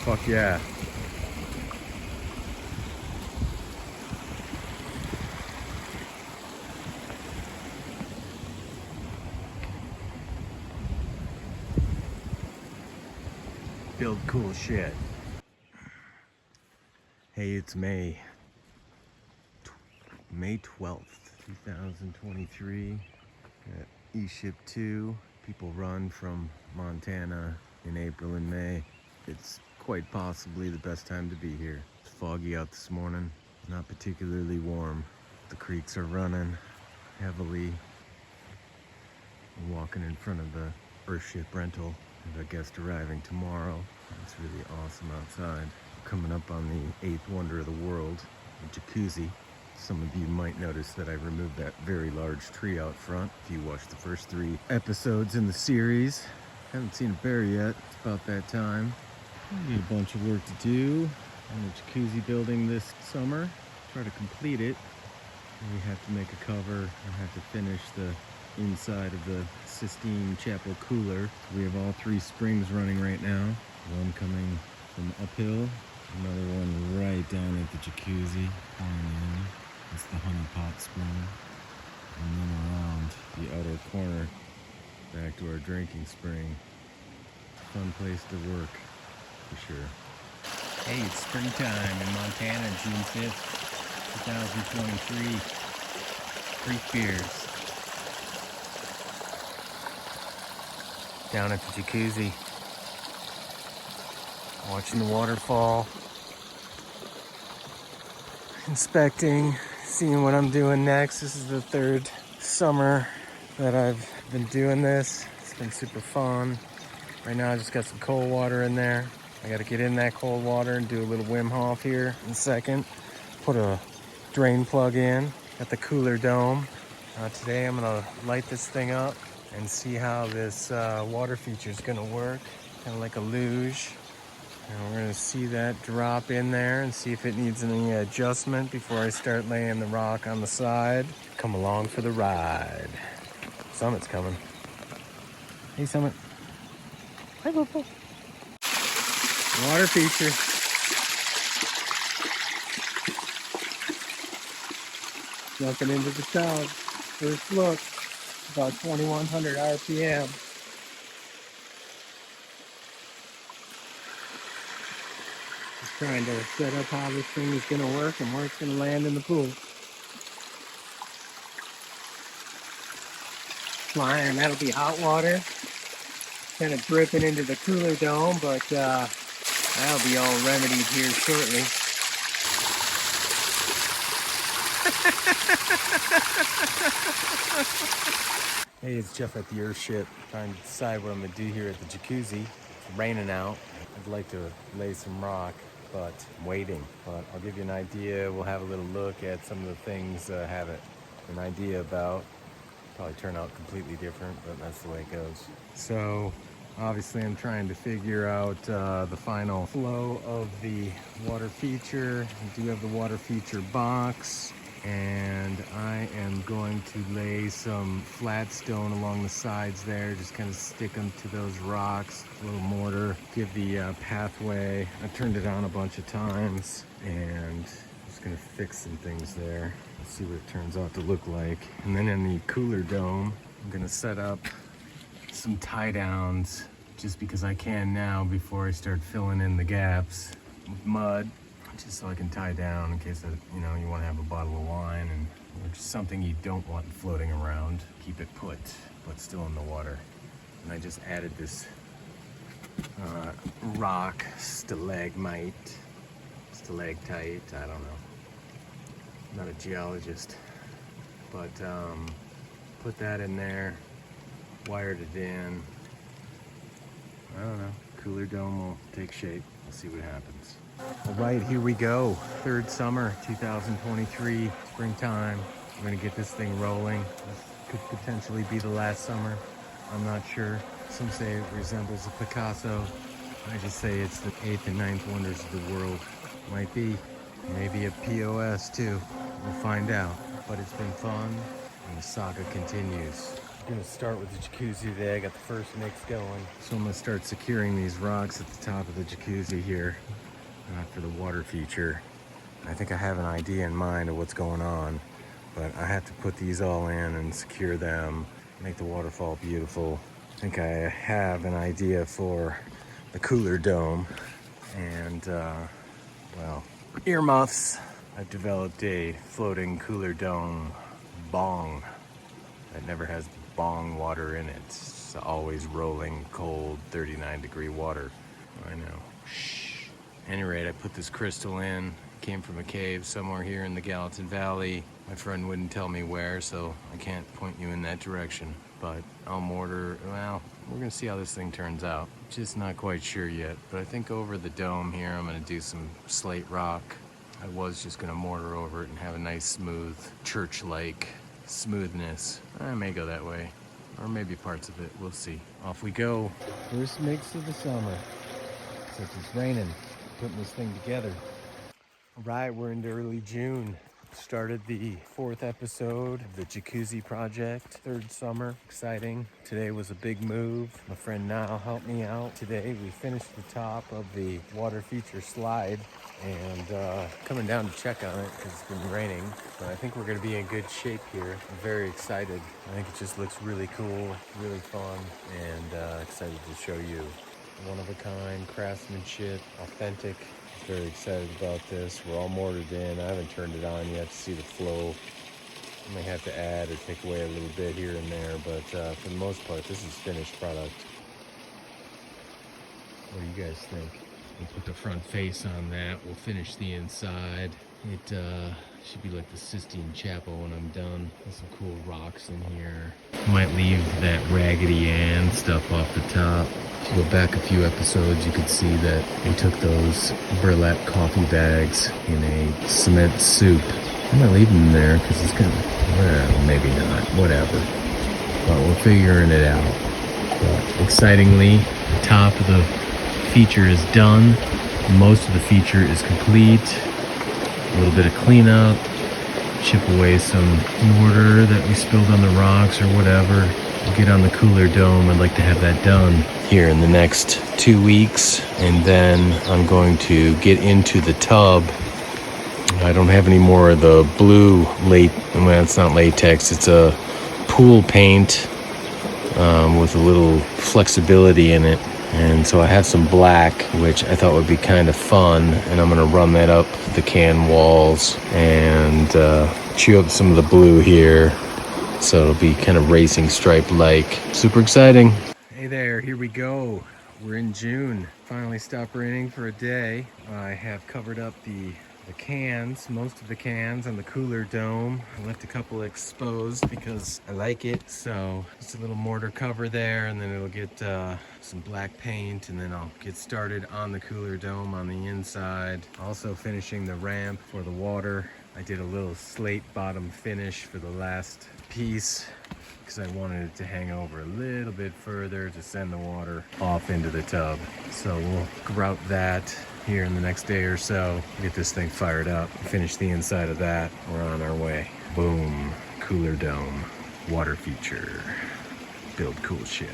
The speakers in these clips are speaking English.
Fuck yeah. Build cool shit. Hey, it's May 12th, 2023 at E-Ship 2. People run from Montana in April and May. It's quite possibly the best time to be here. It's foggy out this morning, not particularly warm. The creeks are running heavily. I'm walking in front of the Earthship rental. I have a guest arriving tomorrow. It's really awesome outside. Coming up on the 8th wonder of the world, the Jacuzzi. Some of you might notice that I removed that very large tree out front. If you watched the first 3 episodes in the series, haven't seen a bear yet. It's about that time. Got a bunch of work to do on the Jacuzzi building this summer. Try to complete it. We have to make a cover. I have to finish the inside of the Sistine Chapel cooler. We have all 3 springs running right now. One coming from uphill, another one right down at the Jacuzzi. That's the honey pot spring. And then around the outer corner, back to our drinking spring. Fun place to work, for sure. Hey, it's springtime in Montana, June 5th, 2023. Creek beers. Down at the Jacuzzi. Watching the waterfall. Inspecting, seeing what I'm doing next. This is the 3rd summer that I've been doing this. It's been super fun. Right now I just got some cold water in there. I gotta get in that cold water and do a little Wim Hof here in a second. Put a drain plug in at the cooler dome. Today I'm gonna light this thing up and see how this water feature is gonna work. Kind of like a luge. And we're gonna see that drop in there and see if it needs any adjustment before I start laying the rock on the side. Come along for the ride. Summit's coming. Hey, Summit. Hi, Bobo. Water feature. Jumping into the tub. First look, about 2100 RPM. Just trying to set up how this thing is going to work and where it's going to land in the pool. Flying, that'll be hot water. Kind of dripping into the cooler dome, but that'll be all remedied here shortly. Hey, it's Jeff at the Earthship, trying to decide what I'm going to do here at the Jacuzzi. It's raining out. I'd like to lay some rock, but I'm waiting. But I'll give you an idea. We'll have a little look at some of the things I have an idea about. Probably turn out completely different, but that's the way it goes. So obviously I'm trying to figure out the final flow of the water feature. I do have the water feature box, and I am going to lay some flat stone along the sides there, just kind of stick them to those rocks, a little mortar, give the pathway. I turned it on a bunch of times and just gonna fix some things there. Let's see what it turns out to look like. And then in the cooler dome, I'm gonna set up some tie downs just because I can now before I start filling in the gaps with mud, just so I can tie down in case that, you want to have a bottle of wine and just something you don't want floating around. Keep it put, but still in the water. And I just added this rock stalagmite, stalactite, I don't know. I'm not a geologist, but put that in there, wired it in. I don't know, cooler dome will take shape. We'll see what happens. All right, here we go. 3rd summer, 2023, springtime. We're gonna get this thing rolling. This could potentially be the last summer. I'm not sure. Some say it resembles a Picasso. I just say it's the 8th and 9th wonders of the world. Might be, maybe a POS too. We'll find out. But it's been fun, and the saga continues. Gonna start with the jacuzzi today. I got the first mix going. So I'm gonna start securing these rocks at the top of the jacuzzi here for the water feature. I think I have an idea in mind of what's going on, but I have to put these all in and secure them, make the waterfall beautiful. I think I have an idea for the cooler dome and well, earmuffs. I've developed a floating cooler dome bong that never has bong water in it. It's always rolling, cold, 39-degree water. I know. Shh. At any rate, I put this crystal in. Came from a cave somewhere here in the Gallatin Valley. My friend wouldn't tell me where, so I can't point you in that direction. But I'll mortar, well, we're gonna see how this thing turns out. Just not quite sure yet, but I think over the dome here, I'm gonna do some slate rock. I was just gonna mortar over it and have a nice smooth, church-like smoothness. I may go that way, or maybe parts of it, we'll see. Off we go. First mix of the summer. Since it's raining, putting this thing together. All right, we're into early June. Started the 4th episode of the Jacuzzi project, 3rd summer, exciting. Today was a big move. My friend Niall helped me out. Today we finished the top of the water feature slide and coming down to check on it because it's been raining. But I think we're gonna be in good shape here. I'm very excited. I think it just looks really cool, really fun, and excited to show you. One of a kind, craftsmanship, authentic. Very excited about this. We're all mortared in. I haven't turned it on yet to see the flow. I may have to add or take away a little bit here and there, but for the most part, this is finished product. What do you guys think? We'll put the front face on that. We'll finish the inside. It should be like the Sistine Chapel when I'm done. There's some cool rocks in here. Might leave that Raggedy Ann stuff off the top. If you go back a few episodes, you could see that we took those burlap coffee bags in a cement soup. I might leave them there because it's kind of, well, maybe not, whatever. But we're figuring it out. But excitingly, the top of the feature is done. Most of the feature is complete. A little bit of cleanup, chip away some mortar that we spilled on the rocks or whatever. We'll get on the cooler dome. I'd like to have that done here in the next 2 weeks, and then I'm going to get into the tub. I don't have any more of the blue well, it's not latex, it's a pool paint with a little flexibility in it. And so I have some black, which I thought would be kind of fun, and I'm going to run that up the can walls and chew up some of the blue here, so it'll be kind of racing stripe-like. Super exciting. Hey there, here we go. We're in June. Finally stopped raining for a day. I have covered up the cans, most of the cans on the cooler dome. I left a couple exposed because I like it. So just a little mortar cover there, and then it'll get some black paint, and then I'll get started on the cooler dome on the inside. Also finishing the ramp for the water. I did a little slate bottom finish for the last piece because I wanted it to hang over a little bit further to send the water off into the tub. So we'll grout that here in the next day or so, get this thing fired up, finish the inside of that. We're on our way. Boom, cooler dome, water feature, build cool shit.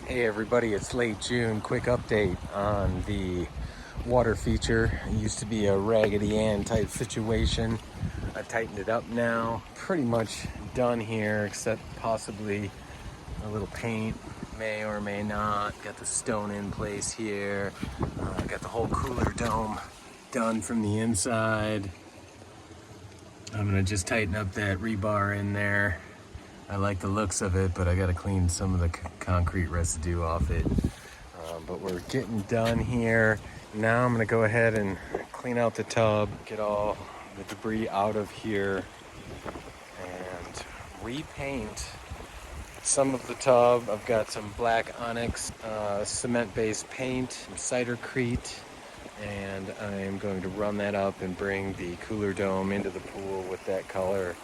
Hey everybody, it's late June. Quick update on the water feature. It used to be a Raggedy Ann type situation. I've tightened it up now. Pretty much done here, except possibly a little paint, may or may not. Got the stone in place here. Got the whole cooler dome done from the inside. I'm gonna just tighten up that rebar in there. I like the looks of it, but I gotta clean some of the concrete residue off it. But we're getting done here. Now I'm gonna go ahead and clean out the tub, get all the debris out of here, and repaint some of the tub. I've got some black onyx cement-based paint, some cidercrete, and I am going to run that up and bring the cooler dome into the pool with that color.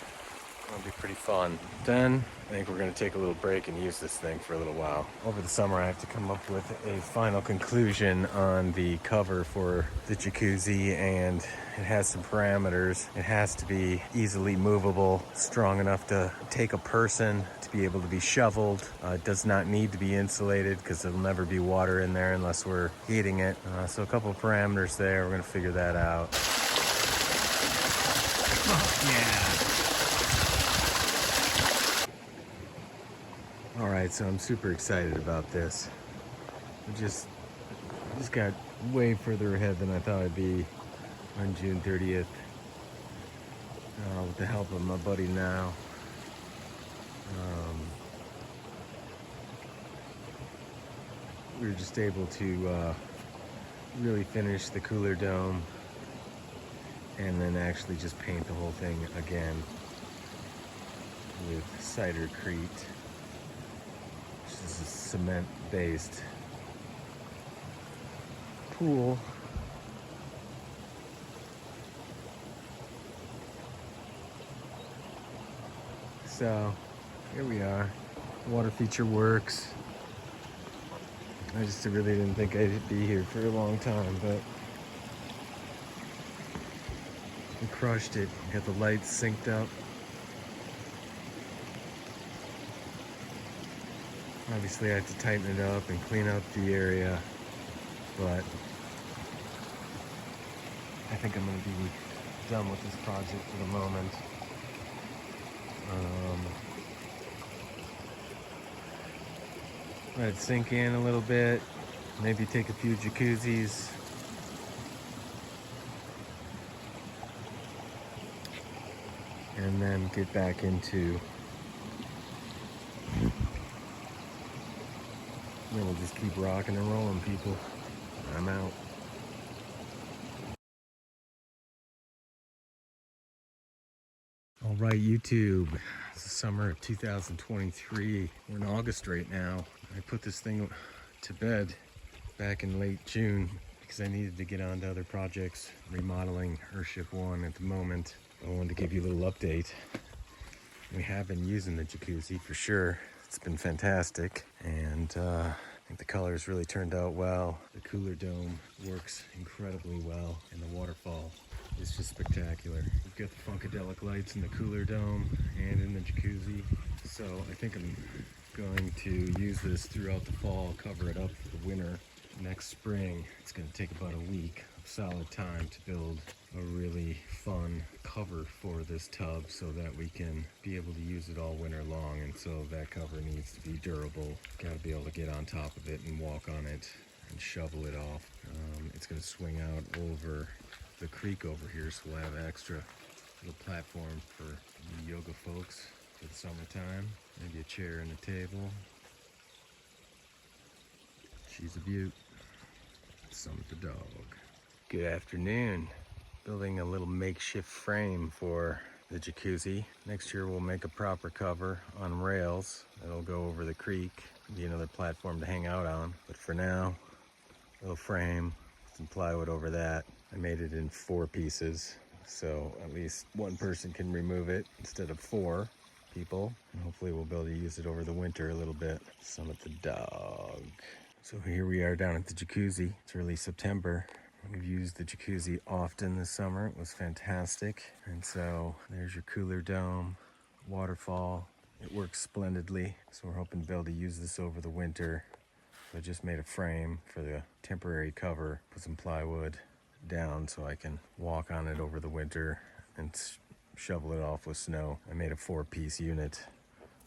It'll be pretty fun. Then I think we're gonna take a little break and use this thing for a little while. Over the summer, I have to come up with a final conclusion on the cover for the jacuzzi, and it has some parameters. It has to be easily movable, strong enough to take a person, to be able to be shoveled. It does not need to be insulated because there'll never be water in there unless we're heating it. So a couple of parameters there. We're gonna figure that out. Oh, yeah. All right, so I'm super excited about this. I just got way further ahead than I thought I'd be on June 30th. With the help of my buddy now. We were just able to really finish the cooler dome and then actually just paint the whole thing again with cidercrete. This is a cement-based pool. So here we are. Water feature works. I just really didn't think I'd be here for a long time, but we crushed it. Got the lights synced up. Obviously I have to tighten it up and clean up the area, but I think I'm going to be done with this project for the moment. Let it sink in a little bit, maybe take a few jacuzzis. And then get back into, then we'll just keep rocking and rolling, people. I'm out. All right, YouTube. It's the summer of 2023. We're in August right now. I put this thing to bed back in late June because I needed to get on to other projects, remodeling Earthship 1 at the moment. I wanted to give you a little update. We have been using the jacuzzi for sure. It's been fantastic, and I think the colors really turned out well. The cooler dome works incredibly well, and the waterfall is just spectacular. We've got the Funkadelic lights in the cooler dome and in the jacuzzi. So I think I'm going to use this throughout the fall, cover it up for the winter. Next spring, it's going to take about a week of solid time to build a really fun cover for this tub so that we can be able to use it all winter long. And so that cover needs to be durable. Got to be able to get on top of it and walk on it and shovel it off. It's going to swing out over the creek over here, so we'll have an extra little platform for the yoga folks for the summertime. Maybe a chair and a table. She's a beaut. Summit the dog. Good afternoon. Building a little makeshift frame for the jacuzzi. Next year we'll make a proper cover on rails that'll go over the creek. Be another platform to hang out on. But for now, little frame, some plywood over that. I made it in 4 pieces, so at least one person can remove it instead of 4 people. And hopefully we'll be able to use it over the winter a little bit. Summit the dog. So here we are down at the jacuzzi. It's early September. We've used the jacuzzi often this summer. It was fantastic. And so there's your cooler dome, waterfall. It works splendidly. So we're hoping to be able to use this over the winter. So I just made a frame for the temporary cover, put some plywood down so I can walk on it over the winter and shovel it off with snow. I made a 4-piece unit,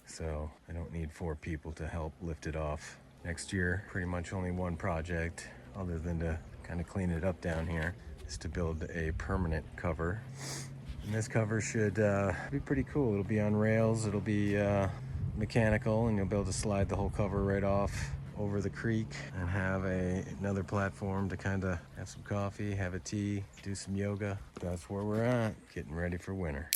so I don't need 4 people to help lift it off. Next year, pretty much only one project, other than to kind of clean it up down here, is to build a permanent cover. And this cover should be pretty cool. It'll be on rails, it'll be mechanical, and you'll be able to slide the whole cover right off over the creek and have another platform to kind of have some coffee, have a tea, do some yoga. That's where we're at, getting ready for winter.